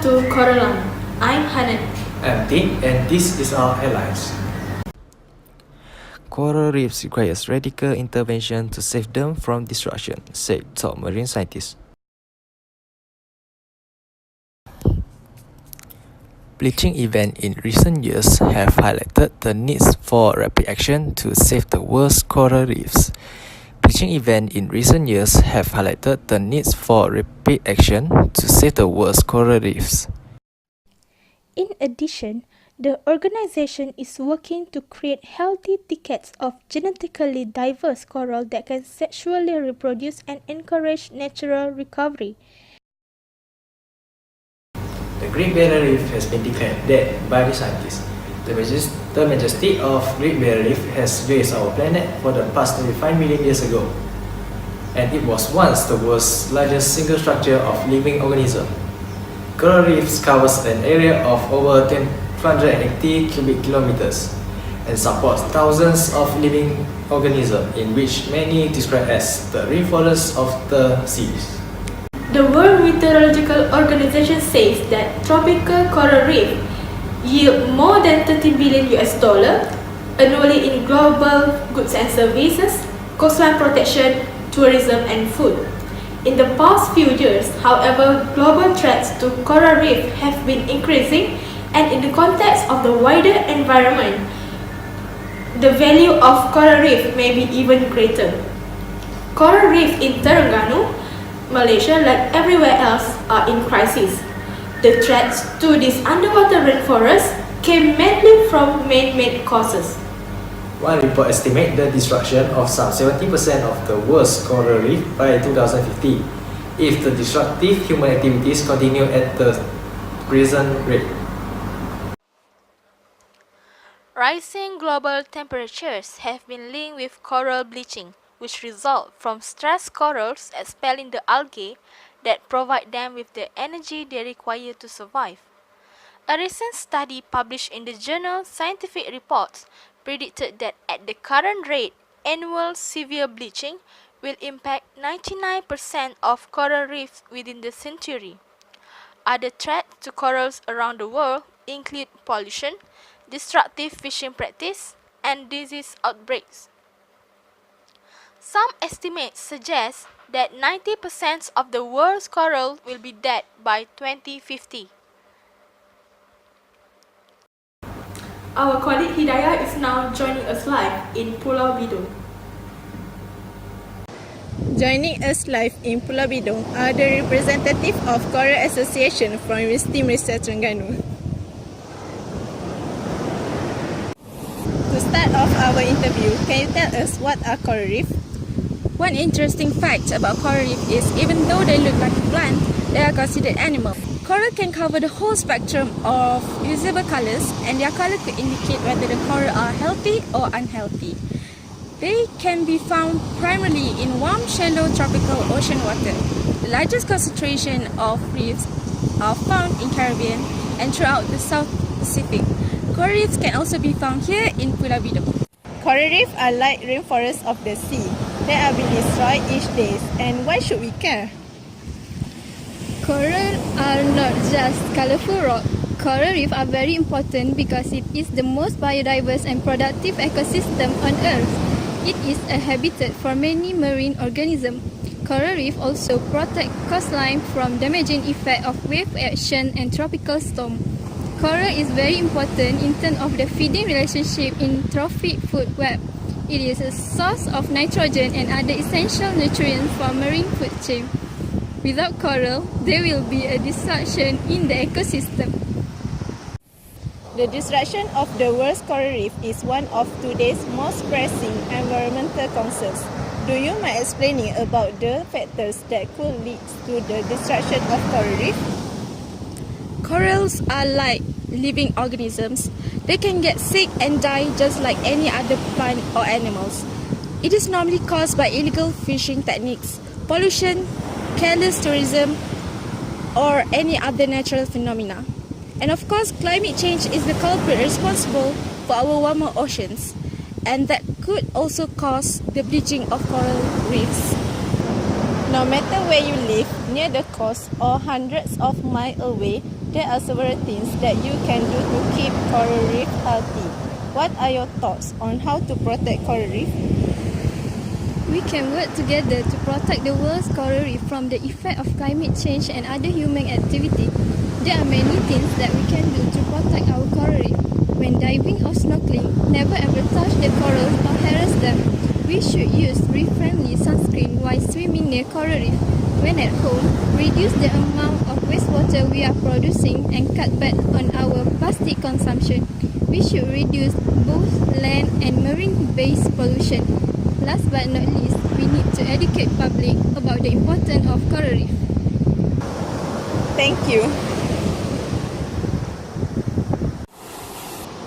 to Coraline. I'm Hanan. I'm Tim, and this is our allies. Coral reefs requires radical intervention to save them from destruction, said top marine scientists. Bleaching events in recent years have highlighted the needs for rapid action to save the world's coral reefs. Bleaching events in recent years have highlighted the needs for rapid action to save the world's coral reefs. In addition, the organization is working to create healthy thickets of genetically diverse coral that can sexually reproduce and encourage natural recovery. The Great Barrier Reef has been declared dead by the scientists. The majesty of Great Barrier Reef has graced our planet for the past 25 million years ago, and it was once the world's largest single structure of living organism. Coral reefs covers an area of over 280 cubic kilometers and supports thousands of living organisms, in which many describe as the rainforests of the seas. The World Meteorological Organization says that tropical coral reef yield more than $30 billion annually in global goods and services, coastline protection, tourism, and food. In the past few years, however, global threats to coral reef have been increasing, and in the context of the wider environment, the value of coral reef may be even greater. Coral reef in Terengganu, Malaysia, like everywhere else, are in crisis. The threats to this underwater rainforest came mainly from man-made causes. One report estimates the destruction of some 70% of the world's coral reef by 2050 if the destructive human activities continue at the present rate. Rising global temperatures have been linked with coral bleaching, which result from stressed corals expelling the algae that provide them with the energy they require to survive. A recent study published in the journal Scientific Reports predicted that at the current rate, annual severe bleaching will impact 99% of coral reefs within the century. Other threats to corals around the world include pollution, destructive fishing practice, and disease outbreaks. Some estimates suggest that 90% of the world's coral will be dead by 2050. Our colleague Hidayah is now joining us live in Pulau Bidung. Joining us live in Pulau Bidung are the representative of Coral Association from Universiti Terengganu. To start off our interview, can you tell us what are coral reefs? One interesting fact about coral reef is even though they look like a plant, they are considered animals. Coral can cover the whole spectrum of visible colors, and their color could indicate whether the coral are healthy or unhealthy. They can be found primarily in warm, shallow tropical ocean water. The largest concentration of reefs are found in Caribbean and throughout the South Pacific. Coral reefs can also be found here in Pulau Bidung. Coral reefs are like rainforests of the sea. They are being destroyed each day, and why should we care? Coral are not just colorful rock. Coral reefs are very important because it is the most biodiverse and productive ecosystem on Earth. It is a habitat for many marine organisms. Coral reef also protect coastline from damaging effect of wave action and tropical storm. Coral is very important in terms of the feeding relationship in trophic food web. It is a source of nitrogen and other essential nutrients for marine food chain. Without coral, there will be a disruption in the ecosystem. The destruction of the world's coral reef is one of today's most pressing environmental concerns. Do you mind explaining about the factors that could lead to the destruction of coral reef? Corals are like living organisms. They can get sick and die just like any other plant or animals. It is normally caused by illegal fishing techniques, pollution, careless tourism, or any other natural phenomena. And of course, climate change is the culprit responsible for our warmer oceans, and that could also cause the bleaching of coral reefs. No matter where you live, near the coast or hundreds of miles away, There are several things that you can do to keep coral reef healthy. What are your thoughts on how to protect coral reef? We can work together to protect the world's coral reef from the effect of climate change and other human activity. There are many things that we can do to protect our coral reef. When diving or snorkeling, never ever touch the corals or harass them. We should use reef-friendly sunscreen while swimming near coral reef. When at home, reduce the amount of wastewater we are producing and cut back on our plastic consumption. We should reduce both land and marine-based pollution. Last but not least, we need to educate public about the importance of coral reef. Thank you.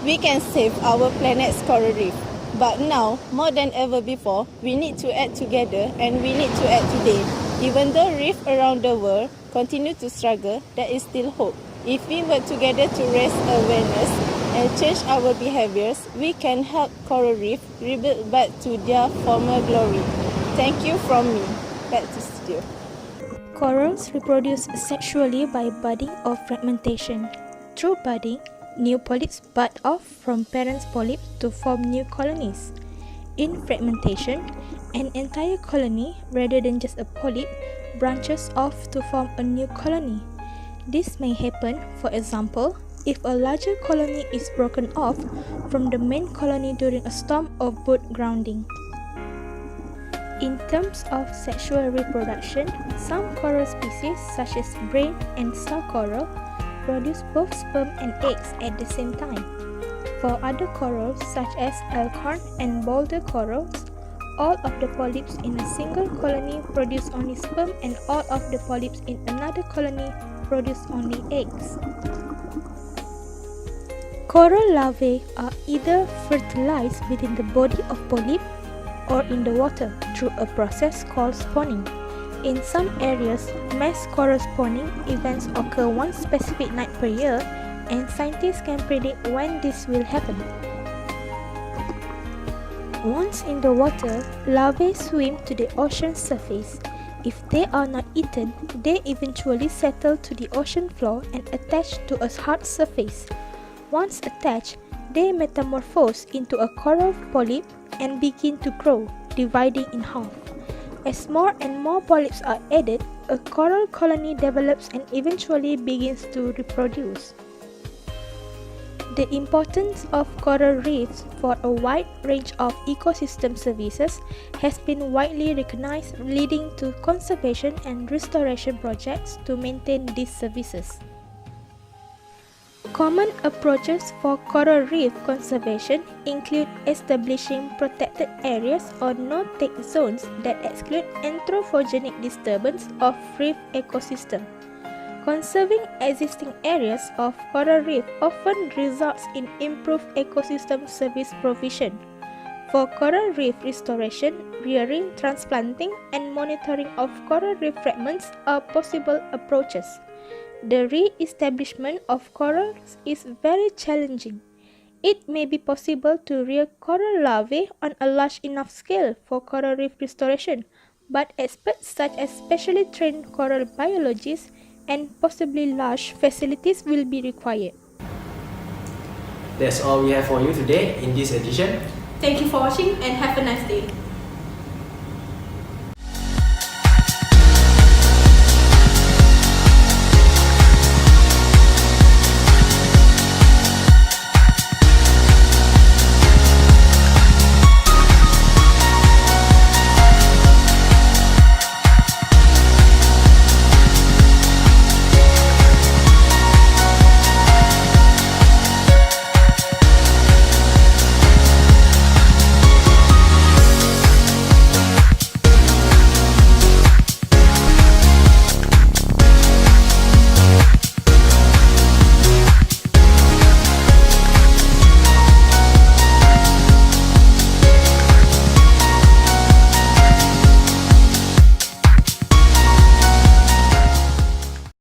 We can save our planet's coral reef. But now, more than ever before, we need to act together and we need to act today. Even though reefs around the world continue to struggle, there is still hope. If we work together to raise awareness and change our behaviors, we can help coral reef rebuild back to their former glory. Thank you from me. Back to studio. Corals reproduce sexually by budding or fragmentation. Through budding, new polyps bud off from parent polyps to form new colonies. In fragmentation, an entire colony, rather than just a polyp, branches off to form a new colony. This may happen, for example, if a larger colony is broken off from the main colony during a storm or boat grounding. In terms of sexual reproduction, some coral species such as brain and star coral produce both sperm and eggs at the same time. For other corals such as elkhorn and boulder corals, all of the polyps in a single colony produce only sperm and all of the polyps in another colony produce only eggs. Coral larvae are either fertilized within the body of polyp or in the water through a process called spawning. In some areas, mass coral spawning events occur one specific night per year, and scientists can predict when this will happen. Once in the water, larvae swim to the ocean surface. If they are not eaten, they eventually settle to the ocean floor and attach to a hard surface. Once attached, they metamorphose into a coral polyp and begin to grow, dividing in half. As more and more polyps are added, a coral colony develops and eventually begins to reproduce. The importance of coral reefs for a wide range of ecosystem services has been widely recognized, leading to conservation and restoration projects to maintain these services. Common approaches for coral reef conservation include establishing protected areas or no-take zones that exclude anthropogenic disturbance of reef ecosystem. Conserving existing areas of coral reef often results in improved ecosystem service provision. For coral reef restoration, rearing, transplanting, and monitoring of coral reef fragments are possible approaches. The re-establishment of corals is very challenging. It may be possible to rear coral larvae on a large enough scale for coral reef restoration, but experts such as specially trained coral biologists and possibly large facilities will be required. That's all we have for you today in this edition. Thank you for watching and have a nice day.